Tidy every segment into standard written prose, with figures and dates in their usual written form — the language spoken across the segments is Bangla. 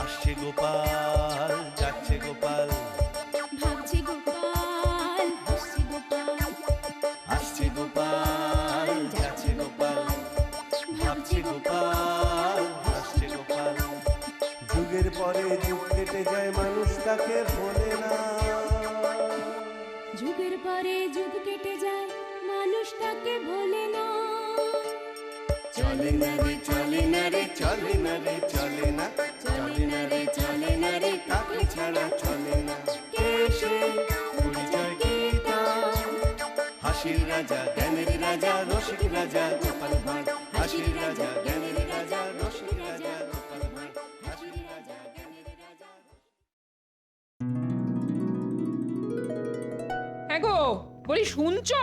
আসছে গোপাল, যাচ্ছে গোপাল, ভাবছে গোপাল, হাসছে গোপাল, আসছে গোপাল, যাচ্ছে গোপাল, ভাবছে গোপাল, হাসছে গোপাল। যুগের পরে যুগ কেটে যায়, মানুষ তাকে ভোলে না। যুগের পরে যুগ কেটে যায়, মানুষ তাকে ভোলে না। চলে না রে, চলে না রে, চলে না রে, চলে না, চলে না রে, চলে না রে, তাকে ছাড়া চলে না। কে সে? পরিচয় কি তার? হাসির রাজা, জ্ঞানের রাজা, রসিক রাজা গোপাল ভাঁড়। হাসির রাজা, জ্ঞানের রাজা, রসিক রাজা গোপাল ভাঁড়। হাসির রাজা, জ্ঞানের রাজা। হ্যাঁ গো, বলি শুনছো?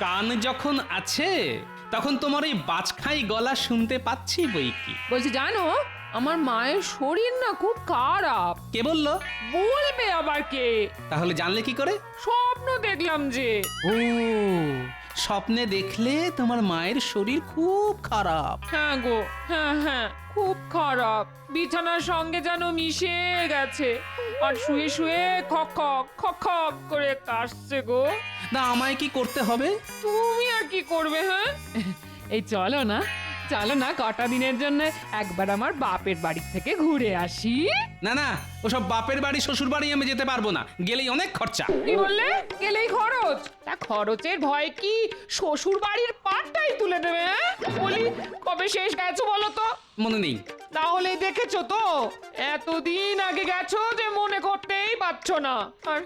কান যখন আছে তখন তোমার এই বাজখাই গলা শুনতে পাচ্ছি বই কি। বলছি জানো, আমার মায়ের শরীর না খুব খারাপ। কে বললো? বলবে আবার কে? তাহলে জানলে কি করে? স্বপ্ন দেখলাম যে। ও, স্বপ্নে দেখলে তোমার মায়ের শরীর খুব খারাপ। হ্যাঁ গো, হ্যাঁ হ্যাঁ, খুব খারাপ। বিছানার সঙ্গে যেন মিশে গেছে, আর শুয়ে শুয়ে খক খক খক খক করে কাশছে গো। না, আমায় কি করতে হবে? তুমি আর কি করবে? হ্যাঁ, এই চলো না, চলো না কটা দিনের জন্য একবার আমার বাপের বাড়ি থেকে ঘুরে আসি। না না, ওসব বাপের বাড়ি শ্বশুর বাড়ি আমি যেতে পারবো না, গেলেই অনেক খরচা। কি বললে? গেলেই খরচ? তা খরচের ভয় কি শ্বশুর বাড়ির পাটটাই তুলে দেবে? হ্যাঁ? বলি কবে শেষ গেছো বলো তো? মনে নেই। তাহলে দেখেছো তো, এতদিন আগে গেছো যে মনে করতেই পারছো না। আর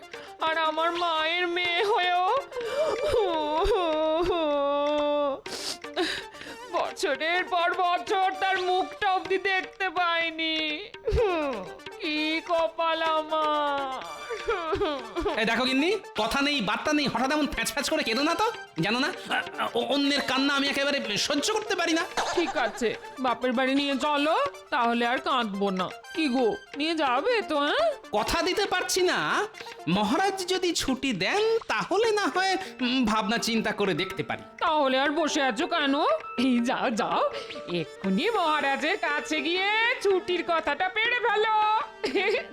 আর আমার মায়ের মেয়ে হয়েও বছরের পর বছর তার মুখটা অব্দি দেখতে পাইনি। কি কপাল আমার। এই দেখো গিন্নি, কথা নেই বার্তা নেই, হঠাৎ এমন ফ্যাঁচ ফ্যাঁচ করে কেঁদো না তো। জানো না, অন্যের কান্না আমি একেবারে সহ্য করতে পারি না। ঠিক আছে, বাপের বাড়ি নিয়ে চলো, তাহলে আর কাঁদবো না। কি গো, নিয়ে যাবে তো? হ্যাঁ, কথা দিতে পারছি না, মহারাজ যদি ছুটি দেন তাহলে না হয় ভাবনা চিন্তা করে দেখতে পারি। তাহলে আর বসে আছো কেন? এই যাও যাও, এক্ষুনি মহারাজের কাছে গিয়ে ছুটির কথাটা পেড়ে ফেলো।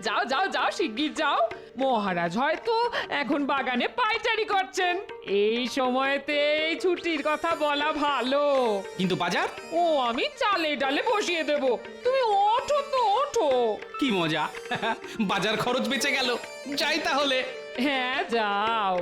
যাও যাও যাও, শিগগির যাও। মহারাজ হয়তো এখন বাগানে পায়চারি করছেন, এই সময়তে এই ছুটির কথা বলা ভালো। কিন্তু বাজার? ও আমি চালে ডালে বসিয়ে দেব, তুমি ওঠো তো ওঠো। কি মজা, বাজার খরচ বেঁচে গেল। যাই তাহলে। হ্যাঁ যাও।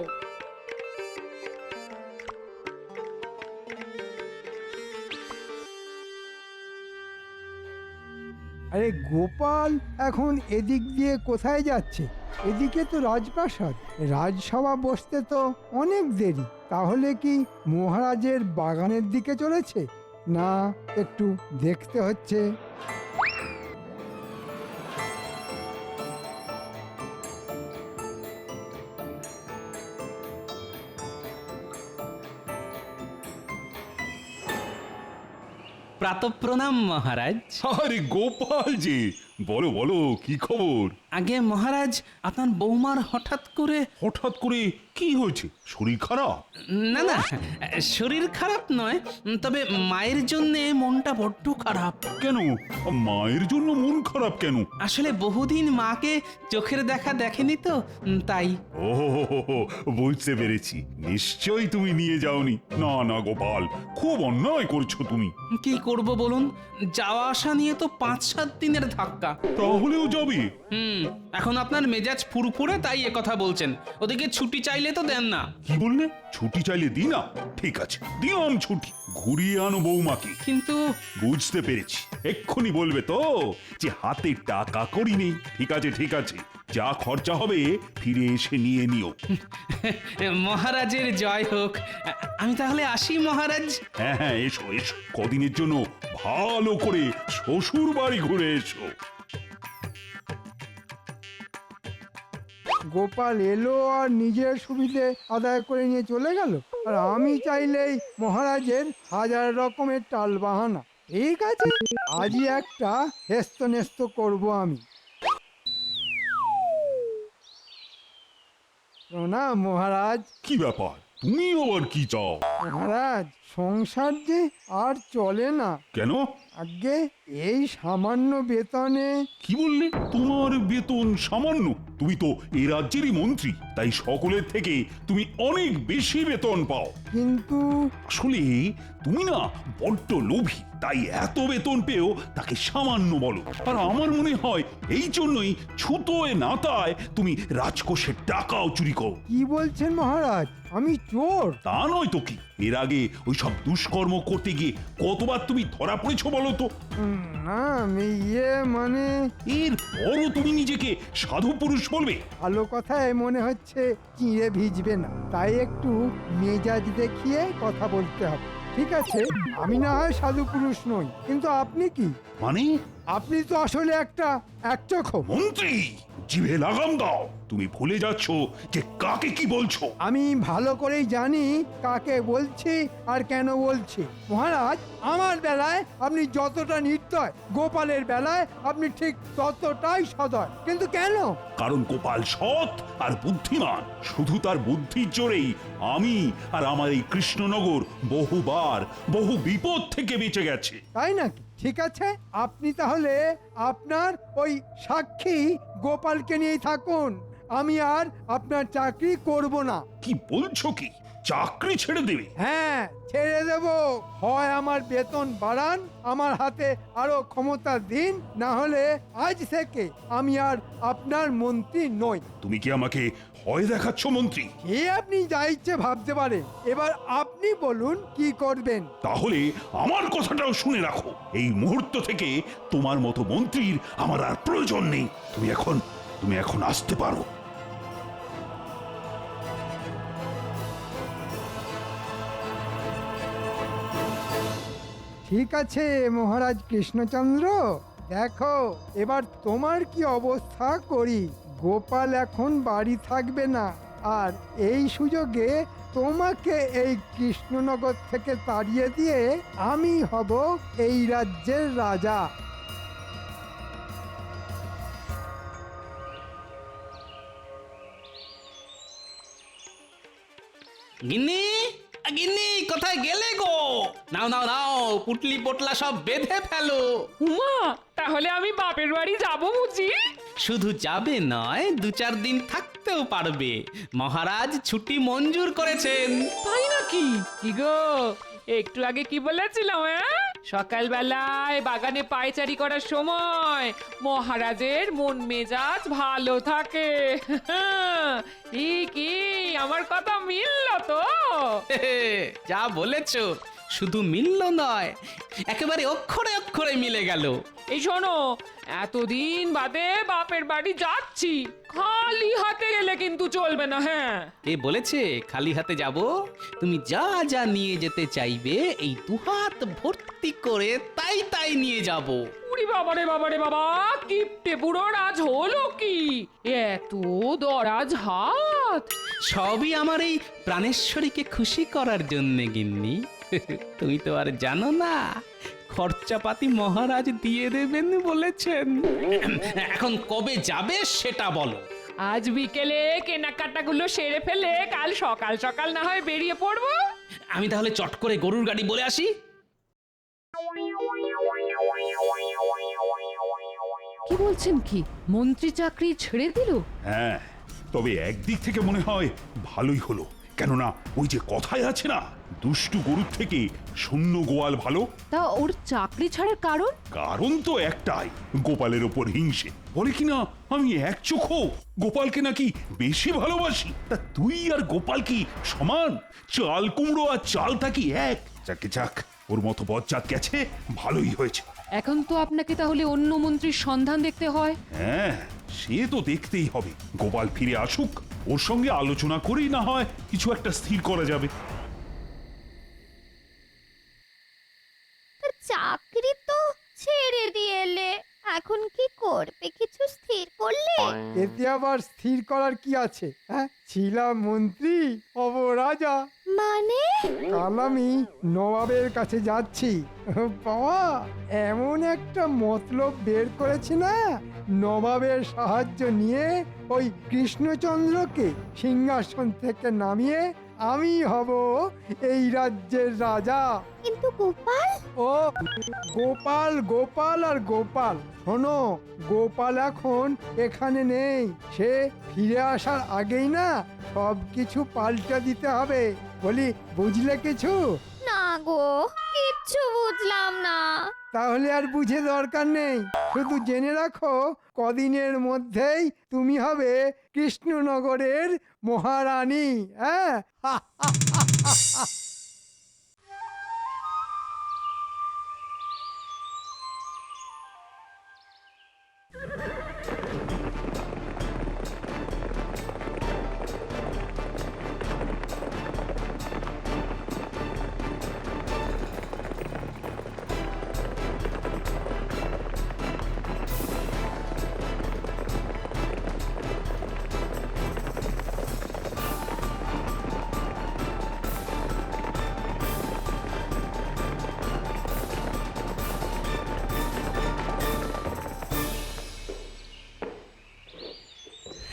আরে গোপাল এখন এদিক দিয়ে কোথায় যাচ্ছে? এদিকে তো রাজপ্রাসাদ, রাজসভা বসতে তো অনেক দেরি। তাহলে কি মহারাজের বাগানের দিকে চলেছে? না, একটু দেখতে হচ্ছে। প্রাতঃপ্রণাম মহারাজ। আরে গোপাল যে, বলো বলো কি খবর? আগে মহারাজ, আপনার বৌমার হঠাৎ করে কি হয়েছে? শরীর খারাপ? না না, শরীর খারাপ নয়, তবে মায়ের জন্য মনটা বড্ড খারাপ। কেন? মায়ের জন্য মন খারাপ কেন? আসলে বহুদিন মাকে চোখের দেখা দেখেনি তো, তাই। ও বুঝতে পেরেছি, নিশ্চয়ই তুমি নিয়ে যাওনি। না না গোপাল, খুব অন্যায় করছো তুমি। কি করব বলুন, যাওয়া আসা নিয়ে তো 5-7 দিনের ধাক্কা। তাহলেও যাবে? এখন আপনার মেজাজ ফুরফুরে, তাই এ কথা বলছেন। ওদিকে ছুটি চাইলে তো দেন না। কি বললে? ছুটি চাইলে দি না? ঠিক আছে, দিলাম ছুটি, ঘুরিয়ে আনো বৌমাকে। কিন্তু বুঝতে পেরেছি, এক্ষুনি বলবে তো যে হাতে টাকা করি নেই। ঠিক আছে ঠিক আছে, যা খরচা হবে ফিরে এসে নিয়ে নিও। মহারাজের জয় হোক। আমি তাহলে আসি মহারাজ। হ্যাঁ হ্যাঁ, এসো এসো, কদিনের জন্য ভালো করে শ্বশুর বাড়ি ঘুরে এসো। গোপাল এলো আর নিজের সুবিধে আদায় করে নিয়ে চলে গেল, আর আমি চাইলেই মহারাজের 1000 রকমের টাল বাহানা। ঠিক আছে, আজই একটা হেস্ত নেস্ত করবো আমি। প্রণাম মহারাজ। কি ব্যাপার, তুমি আবার কি চাও? মহারাজ, সংসার যে আর চলে না। কেন? আগে এই সামান্য বেতনে। কি বললে? তোমার বেতন সামান্য? তুমি তো এই রাজ্যেরই মন্ত্রী, তাই সকলের থেকে তুমি অনেক বেশি বেতন পাও। কিন্তু আসলে তুমি না বড্ড লোভী, তাই এত বেতন পেয়েও তাকে সামান্য বলো। আর আমার মনে হয় এই জন্যই ছুতোয় নাতায় তুমি রাজকোষের টাকাও চুরি করো। কি বলছেন মহারাজ, আমি চোর? তা নয় তো কি, এর আগে ওই সব দুষ্কর্ম করতে গিয়ে কতবার তুমি ধরা পড়েছো বলো তো? না, আমি মানে এর পরও তুমি নিজেকে সাধু পুরুষ বলবে? ভালো কথায় মনে হচ্ছে চিঁড়ে ভিজবে না, তাই একটু মেজাজ দেখিয়ে কথা বলতে হবে। ঠিক আছে, আমি না হয় সাধু পুরুষ নই, কিন্তু আপনি কি? মানে? আপনি তো আসলে একটা একচক্ষু মন্ত্রী, জিভে লাগাম দাও। তুমি ভুলে যাচ্ছ যে কাকে কি বলছো। আমি ভালো করেই জানি কাকে বলছি আর কেন বলছি। মহারাজ, আমার বেলায় আপনি যতটা নির্দয়, গোপালের বেলায় আপনি ঠিক ততটাই সদয়। কিন্তু কেন? কারণ গোপাল সৎ আর বুদ্ধিমান। শুধু তার বুদ্ধির জোরেই আমি আর আমার এই কৃষ্ণনগর বহুবার বহু বিপদ থেকে বেঁচে গেছে। তাই নাকি? ঠিক আছে, আপনি তাহলে আপনার ওই সাক্ষী গোপালকে নিয়েই থাকুন। আমি আর আপনার চাকরি করব না। কি বলছো কি? চাকরি ছেড়ে দেবে? হ্যাঁ, ছেড়ে দেব। হয় আমার বেতন বাড়ান, আমার হাতে আরো ক্ষমতা দিন, না হলে আজ থেকে আমি আর আপনার মন্ত্রী নই। তুমি কি আমাকে ভয় দেখাচ্ছ মন্ত্রী? এ আপনি যা ইচ্ছে ভাবতে পারেন, এবার আপনি বলুন কি করবেন। তাহলে আমার কথাটাও শুনে রাখো। এই মুহূর্ত থেকে তোমার মতো মন্ত্রীর আমার আর প্রয়োজন নেই। তুমি এখন আসতে পারো। ঠিক আছে মহারাজ কৃষ্ণচন্দ্র, দেখো এবার তোমার কি অবস্থা করি। গোপাল এখন বাড়ি থাকবে না, আর এই সুযোগে তোমাকে এই কৃষ্ণনগর থেকে তাড়িয়ে দিয়ে আমি হব এই রাজ্যের রাজা। গিন্নি, গিন্নি, কোথায় গেলে গো? নাও নাও নাও, পুটলি পোটলা সব বেঁধে ফেলো। উমা, তাহলে আমি বাপের বাড়ি যাব বুঝি? শুধু যাবে নয়, 2-4 দিন থাকতেও পারবে। মহারাজ ছুটি মঞ্জুর করেছেন। তাই নাকি? কি গো, একটু আগে কি বলেছিলাম? সকালবেলায় বাগানে পায়চারি করার সময় মহারাজের মন মেজাজ ভালো থাকে। কি আমার কথা মিলল তো? যা বলেছো, শুধু মিলল নয়, একেবারে অক্ষরে অক্ষরে মিলে গেল। এই শোনো, এতদিন বাদে বাপের বাড়ি যাচ্ছি, খালি হাতে গেলে কিন্তু চলবে না। হ্যাঁ, এ বলেছে খালি হাতে যাব? তুমি যা যা নিয়ে যেতে চাইবে এই 2 হাত ভর্তি করে তাই তাই নিয়ে যাব। উরি বাবারে বাবারে বাবা, কিপটে বুড়ো রাজ হলো কি? এত দরাজ হাত! সবই আমার এই প্রাণেশ্বরীকে খুশি করার জন্যে গিন্নি। তুমি তো আর জানো না, খরচাপাতি মহারাজ দিয়ে দেবেন বলেছেন। এখন কবে যাবে সেটা বলো। আজ বিকেলে কেনাকাটাগুলো সেরে ফেলে কাল সকাল সকাল না হয় বেরিয়ে পড়বো। আমি তাহলে চট করে গরুর গাড়ি বলে আসি। কি বলছেন কি? মন্ত্রী চাকরি ছেড়ে দিল? হ্যাঁ, তবে একদিক থেকে মনে হয় ভালোই হলো। কেননা ওই যে কথায় আছে না, দুষ্টু গরুর থেকে শূন্য গোয়াল ভালো। তা ওর চাকরি ছাড়ার কারণ? কারণ তো একটাই, গোপালের ওপর হিংসে। বলে কিনা আমি এক চোখো গোপালকে নাকি বেশি ভালোবাসি। তা তুই আর গোপাল কি সমান? চাল কুমড়ো আর চালটা কি এক? যাকে যাক, ওর মতো বজ্জাত গেছে, ভালোই হয়েছে। এখন তো আপনাকে তাহলে অন্য মন্ত্রীর সন্ধান দেখতে হয়। হ্যাঁ, সে তো দেখতেই হবে। গোপাল ফিরে আসুক, ওর সঙ্গে আলোচনা করেই না হয় কিছু একটা স্থির করা যাবে। চাকরি তো ছেড়ে দিয়েলে, এখন কি করবে কিছু স্থির করলে? এতে আবার স্থির করার কি আছে? হ্যাঁ, ছিলাম মন্ত্রী, হব রাজা। মানে? কাল আমি নবাবের কাছে যাচ্ছি। বাবা, এমন একটা মতলব বের করেছি না, নবাবের সাহায্য নিয়ে ওই কৃষ্ণচন্দ্রকে সিংহাসন থেকে নামিয়ে আমি হব এই রাজ্যের রাজা। কিন্তু গোপাল, ও গোপাল গোপাল আর গোপাল, শোনো, গোপাল এখন এখানে নেই। সে ফিরে আসার আগেই না সব কিছু পাল্টে দিতে হবে। বলি, বুঝলে কিছু? না গো, কিচ্ছু বুঝলাম না। তাহলে আর বুঝে দরকার নেই, শুধু জেনে রাখো কদিনের মধ্যেই তুমি হবে কৃষ্ণনগরের মহারানী। হ্যাঁ,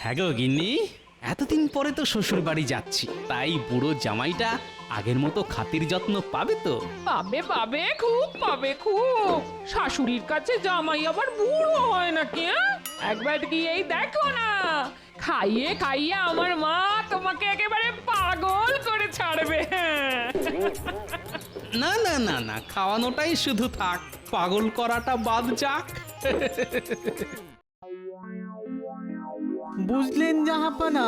হ্যাঁ গো গিন্নি, এতদিন পরে তো শ্বশুর বাড়ি যাচ্ছি, তাই বুড়ো জামাইটা আগের মতো খাতির যত্ন পাবে তো? পাবে পাবে, খুব পাবে, খুব। শাশুড়ির কাছে জামাই আবার বুড়ো হয় নাকি? একবার গিয়েই দেখো না, খাইয়ে খাইয়ে আমার মা তোমাকে একেবারে পাগল করে ছাড়বে। না না না না, খাওয়ানোটাই শুধু থাক, পাগল করাটা বাদ যাক। বুঝলেন জাহাপনা,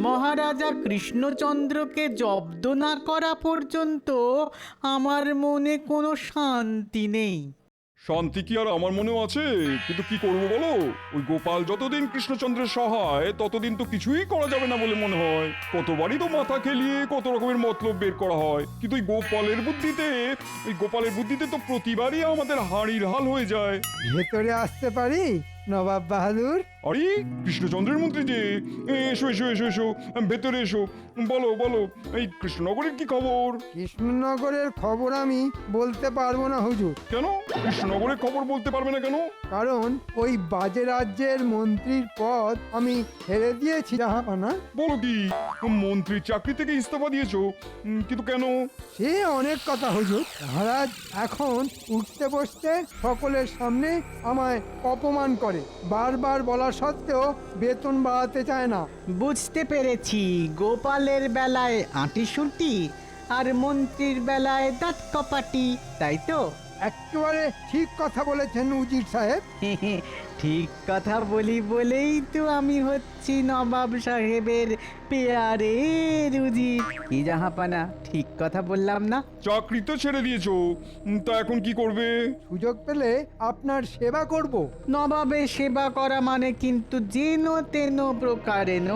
মহারাজা কৃষ্ণচন্দ্রকে জব্দ না করা পর্যন্ত আমার মনে কোনো শান্তি নেই। শান্তি কি আর আমার মনেও আছে, কিন্তু কি করবো বলো, ওই গোপাল যতদিন কৃষ্ণচন্দ্রের সহায় ততদিন তো কিছুই করা যাবে না বলে মনে হয়। কতবারই তো মাথা খেলিয়ে কত রকমের মতলব বের করা হয়, কিন্তু ওই গোপালের বুদ্ধিতে তো প্রতিবারই আমাদের হাঁড়ির হাল হয়ে যায়। ভেতরে আসতে পারি নবাব বাহাদুর? আরে কৃষ্ণচন্দ্রের মন্ত্রী যে, এসো এসো এসো এসো, ভেতরে এসো, বলো বলো, এই কৃষ্ণনগরের কি খবর? কৃষ্ণনগরের খবর আমি বলতে পারবো না হুজুর। কেন কৃষ্ণনগরের খবর বলতে পারবে না কেন? কারণ ওই বাজে রাজ্যের মন্ত্রীর পদ আমি ছেড়ে দিয়েছি জাহাপানা। বলো কি, মন্ত্রীর চাকরি থেকে ইস্তফা দিয়েছো? কিন্তু কেন? সে অনেক কথা হুজুর। মহারাজ এখন উঠতে বসতে সকলের সামনে আমায় অপমান করে, বারবার বলা সত্ত্বেও বেতন বাড়াতে চায় না। বুঝতে পেরেছি, গোপালের বেলায় আঁটিসুটি আর মন্ত্রীর বেলায় দাঁত কপাটি, তাই তো? একেবারে ঠিক কথা বলেছেন উজির সাহেব। ঠিক কথা বলি বলেই তো আমি হচ্ছি নবাব সাহেবের পেয়ারে উজির। কি জাহাপানা, ঠিক কথা বললাম না? চাকরি তো ছেড়ে দিয়েছো, তা এখন কি করবে? সুযোগ পেলে আপনার সেবা করব। নবাবের সেবা করা মানে কিন্তু যেন তেন প্রকারেণ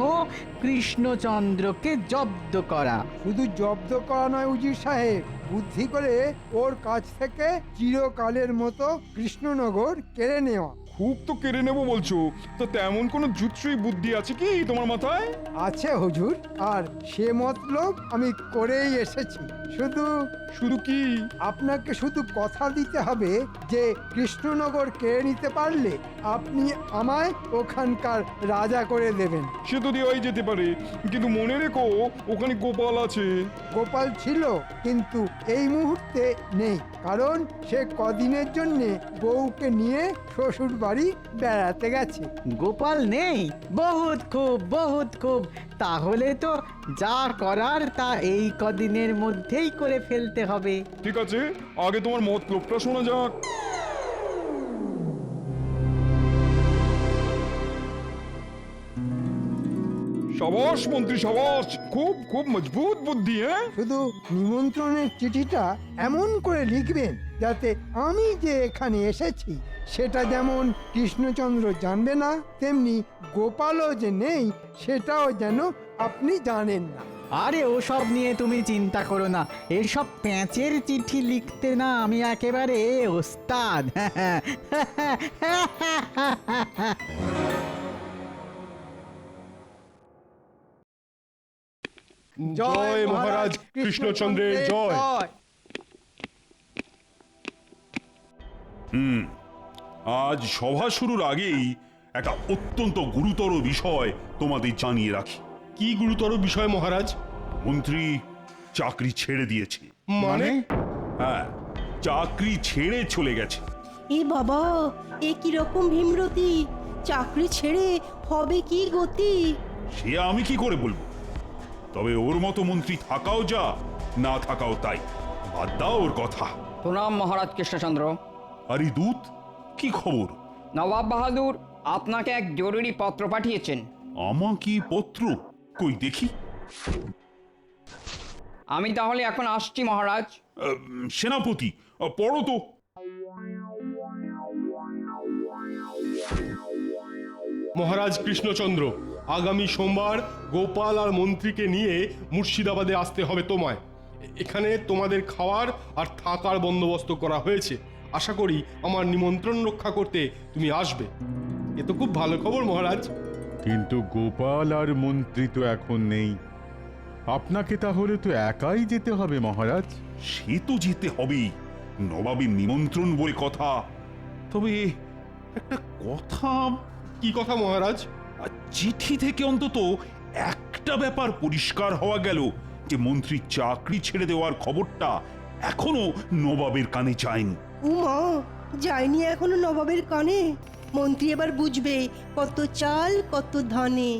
কৃষ্ণচন্দ্রকে জব্দ করা। শুধু জব্দ করা নয় উজির সাহেব, বুদ্ধি করে ওর কাছ থেকে চিরকালের মতো কৃষ্ণনগর কেড়ে নেওয়া। খুব তো কেড়ে নেবো বলছো, তো তেমন কোনো জুৎসই বুদ্ধি আছে কি তোমার মাথায়? আছে হুজুর, আর সে মতলব আমি করেই এসেছি। শুধু কি? আপনাকে শুধু কথা দিতে হবে যে কৃষ্ণনগর কেড়ে নিতে পারলে আপনি আমায় ওখানকার রাজা করে দেবেন। সে তো দেওয়াই যেতে পারে, কিন্তু মনে রেখো ওখানে গোপাল আছে। গোপাল ছিল, কিন্তু এই মুহূর্তে নেই, কারণ সে কদিনের জন্যে বউকে নিয়ে শ্বশুর বাড়ি বেড়াতে গেছে। গোপাল নেই? বহুত খুব, বহুত খুব। তাহলে তো যা করার তা এই কদিনের মধ্যেই করে ফেলতে হবে। ঠিক আছে, আগে তোমার মতলবটা শোনা যাক। সাবাস মন্ত্রী সাবাস, খুব খুব মজবুত বুদ্ধি। শুধু নিমন্ত্রণের চিঠিটা এমন করে লিখবেন যাতে আমি যে এখানে এসেছি সেটা যেমন কৃষ্ণচন্দ্র জানবে না, তেমনি গোপালও যে নেই সেটাও যেন আপনি জানেন না। আরে ওসব নিয়ে তুমি চিন্তা করো না, এসব প্যাঁচের চিঠি লিখতে না আমি একেবারে ওস্তাদ। জয় মহারাজ কৃষ্ণচন্দ্রের জয়। আজ সভা শুরুর আগেই একটা অত্যন্ত গুরুতর বিষয় তোমাদের জানিয়ে রাখি। কি গুরুতর বিষয় মহারাজ? মন্ত্রী চাকরি ছেড়ে দিয়েছে। মানে হ্যাঁ, চাকরি ছেড়ে চলে গেছে। এ বাবা, এ কি রকম ভীমরতি? চাকরি ছেড়ে হবে কি গতি? সে আমি কি করে বলবো, তবে ওর মতো মন্ত্রী থাকাও যা, না থাকাও তাই। বাদ দাও ওর কথা। প্রণাম মহারাজ কৃষ্ণচন্দ্র। আরে দূত, কি খবর? নবাব বাহাদুর আপনাকে এক জরুরি পত্র পাঠিয়েছেন। আমাকে পত্র? কই দেখি। আমি তাহলে এখন আসছি মহারাজ। সেনাপতি, পড়ো তো। মহারাজ কৃষ্ণচন্দ্র, আগামী সোমবার গোপাল আর মন্ত্রীকে নিয়ে মুর্শিদাবাদে আসতে হবে তোমায়। এখানে তোমাদের খাওয়ার আর থাকার বন্দোবস্ত করা হয়েছে। আশা করি আমার নিমন্ত্রণ রক্ষা করতে তুমি আসবে। এ তো খুব ভালো খবর মহারাজ। কিন্তু গোপাল আর মন্ত্রী তো এখন নেই, আপনাকে তাহলে তো একাই যেতে হবে মহারাজ। সে তো যেতে হবেই, নবাবের নিমন্ত্রণ বলে কথা। তবে একটা কথা। কি কথা মহারাজ? চিঠি থেকে অন্তত একটা ব্যাপার পরিষ্কার হওয়া গেল যে মন্ত্রী চাকরি ছেড়ে দেওয়ার খবরটা এখনো নবাবের কানে যায়নি। উমা, যায়নি এখনো নবাবের কানে? মন্ত্রী এবার বুঝবে কত চাল কত ধানে।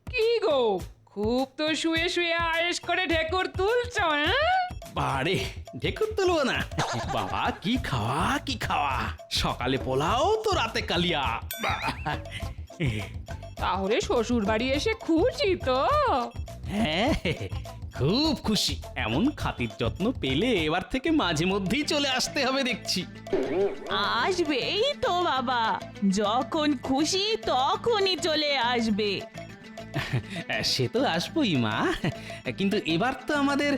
কি গো, খুব তো শুয়ে শুয়ে আয়েশ করে ঢেকুর তুলছ, হ্যাঁ? বারে, ঢেকুর তুলবো না? বাবা, কি খাওয়া কি খাওয়া! সকালে পোলাও তো রাতে কালিয়া। বাহ! তাহলে শ্বশুর বাড়ি এসে খুশি তো? হ্যাঁ, খুব খুশি। এমন খাতির যত্ন পেলে এবার থেকে মাঝে মধ্যেই চলে আসতে হবে দেখছি। আসবেই তো বাবা, যখন খুশি তখনই চলে আসবে। সে তো আসবোই মা, কিন্তু এবার তো আমাদের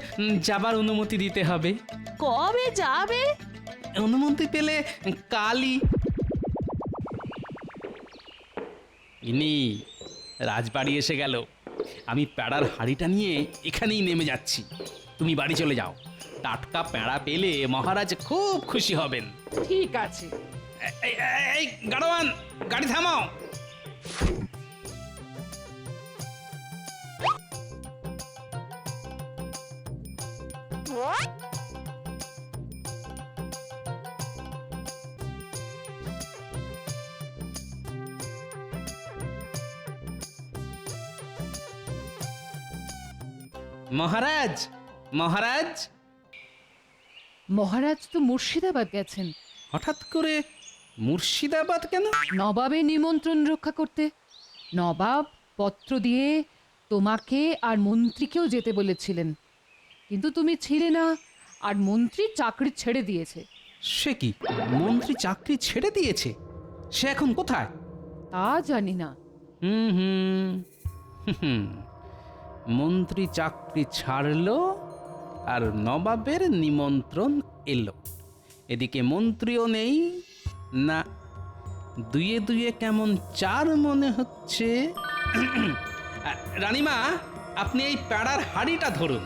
যাবার অনুমতি দিতে হবে। কবে যাবে? অনুমতি পেলে কালই। ইনি রাজবাড়ি এসে গেল। আমি প্যাড়ার হাঁড়িটা নিয়ে এখানেই নেমে যাচ্ছি। তুমি বাড়ি চলে যাও। টাটকা প্যাড়া পেলে মহারাজ খুব খুশি হবেন। ঠিক আছে। এই গাড়োয়ান, গাড়ি থামাও। মহারাজ, মহারাজ। মহারাজ তো মুর্শিদাবাদ গেছেন। হঠাৎ করে মুর্শিদাবাদ কেন? নবাবের নিমন্ত্রণ রক্ষা করতে। নবাব পত্র দিয়ে তোমাকে আর মন্ত্রীকেও যেতে বলেছিলেন, কিন্তু তুমি ছিলে না, আর মন্ত্রী চাকরি ছেড়ে দিয়েছে। সে কি, মন্ত্রী চাকরি ছেড়ে দিয়েছে? সে এখন কোথায়? তা জানি না। মন্ত্রী চাকরি ছাড়লো আর নবাবের নিমন্ত্রণ এলো। এদিকে মন্ত্রীও নেই না, দুয়ে দুয়ে কেমন চার মনে হচ্ছে। রানীমা, আপনি এই প্যাড়ার হাড়িটা ধরুন,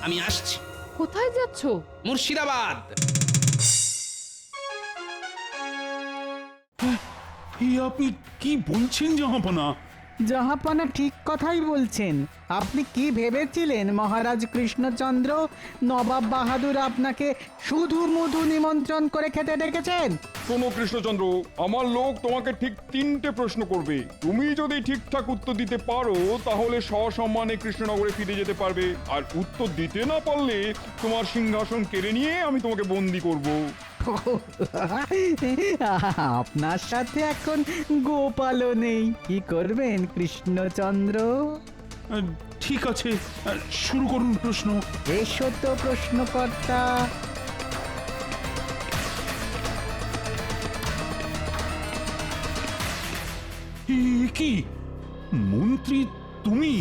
আমি আসছি। কোথায় যাচ্ছ? মুর্শিদাবাদ। আপনি কি বলছেন জাহাপনা? জাহাপনা ঠিক কথাই বলছেন। আপনি কি ভেবেছিলেন মহারাজ কৃষ্ণচন্দ্র নবাব বাহাদুর আপনাকে শুধু মধু নিমন্ত্রণ করে খেতে ডেকেছেন? শোনো কৃষ্ণচন্দ্র, আমার লোক তোমাকে ঠিক 3টে প্রশ্ন করবে। তুমি যদি ঠিকঠাক উত্তর দিতে পারো তাহলে সসম্মানে কৃষ্ণনগরে ফিরে যেতে পারবে, আর উত্তর দিতে না পারলে তোমার সিংহাসন কেড়ে নিয়ে আমি তোমাকে বন্দি করব। আপনার সাথে এখন গোপালও নেই, কি করবেন কৃষ্ণচন্দ্র? ঠিক আছে, শুরু করুন প্রশ্ন। এসো তো প্রশ্নকর্তা। কি মন্ত্রী তুমি?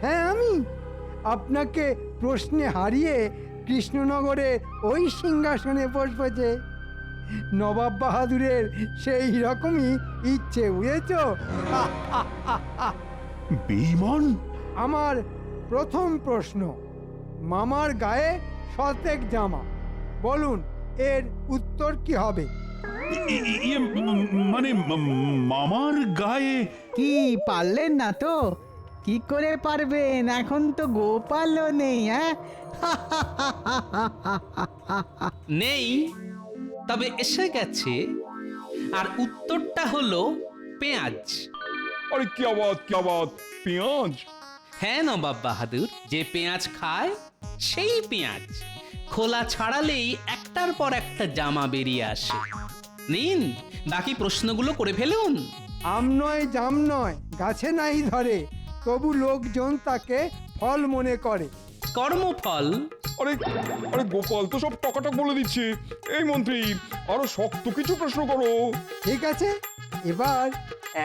হ্যাঁ, আমি আপনাকে প্রশ্নে হারিয়ে কৃষ্ণনগরে ওই সিংহাসনে বসবো। নবাব বাহাদুরের সেই রকমই ইচ্ছে, বুঝেছ? বেঈমান। আমার প্রথম প্রশ্ন, মামার গায়ে শতেক জামা, বলুন এর উত্তর কি হবে? ইয়ে মানে মামার গায়ে কি পারলেন না তো? কি করে পারবেন? এখন তো গোপালও নেই, হ্যাঁ? নেই, তবে এসে গেছে। আর উত্তরটা হলো পেঁয়াজ। আরে কি আবাদ পেঁয়াজ? হ্যাঁ নবাব বাহাদুর, যে পেঁয়াজ খায় সেই পেঁয়াজ। খোলা ছাড়ালেই একটার পর একটা জামা বেরিয়ে আসে। নিন, বাকি প্রশ্নগুলো করে ফেলুন। আম নয় জাম নয়, গাছে নাই ধরে, তবু লোকজন তাকে ফল মনে করে। কর্মফল। আরে আরে গোপাল তো সব টকাটক বলে দিচ্ছে। এই মন্ত্রী, আরো শক্ত কিছু প্রশ্ন করো। ঠিক আছে, এবার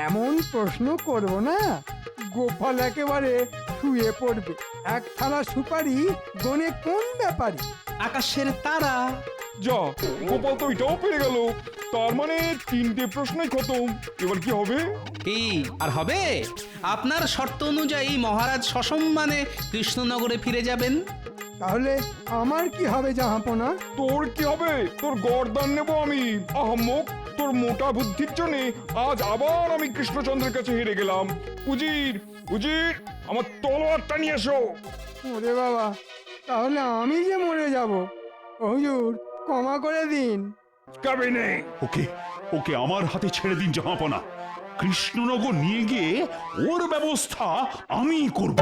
এমন প্রশ্ন করব না গোপাল একেবারে শুয়ে পড়বে। এক থালা সুপারি গনে কোন ব্যাপারে? আকাশের তারা। যা, গোপাল তো এটাও পেরে গেল। তার মানে 3টে প্রশ্নই খতম। এবার কি হবে? কি আর হবে? আপনার শর্ত অনুযায়ী মহারাজ সসম্মানে কৃষ্ণনগরে ফিরে যাবেন। তাহলে আমার কি হবে জাহাপনা? তোর কি হবে? তোর গর্দান নেব আমি। আহম্মক, তোর মোটা বুদ্ধির জন্য আজ আবার আমি কৃষ্ণচন্দ্রের কাছে হেরে গেলাম। উজির, আমার তলোয়ারটা নিয়ে এসো। ওরে বাবা, তাহলে আমি যে মরে যাব। হুজুর, ক্ষমা করে দিন। কবে নেই। ওকে ওকে আমার হাতে ছেড়ে দিন জাহাপনা। কৃষ্ণনগর নিয়ে গিয়ে ওর ব্যবস্থা আমি করব।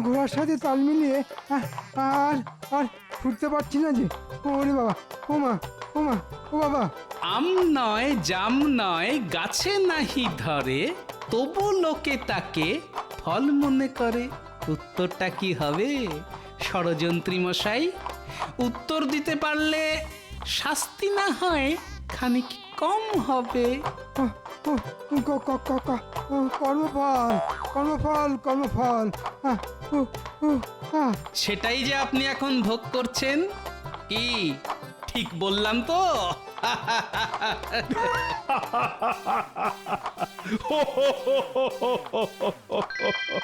ঘোড়ার সাথে তাল মিলিয়ে আর আর ছুটতে পারছি না যে। ওরে বাবা, ও মা, ও মা, ও বাবা। আম নয় জাম নয়, গাছে নাহি ধরে, তবু লোকে তাকে ফল মনে করে। উত্তরটা কি হবে ষড়যন্ত্রী মশাই? উত্তর দিতে পারলে শাস্তি না হয় খানিক কম হবে। কর্মফল, কর্মফল, কর্মফল। সেটাই যে আপনি এখন ভোগ করছেন। কি ঠিক বললাম তো? হো হো হো হো হো হো হো।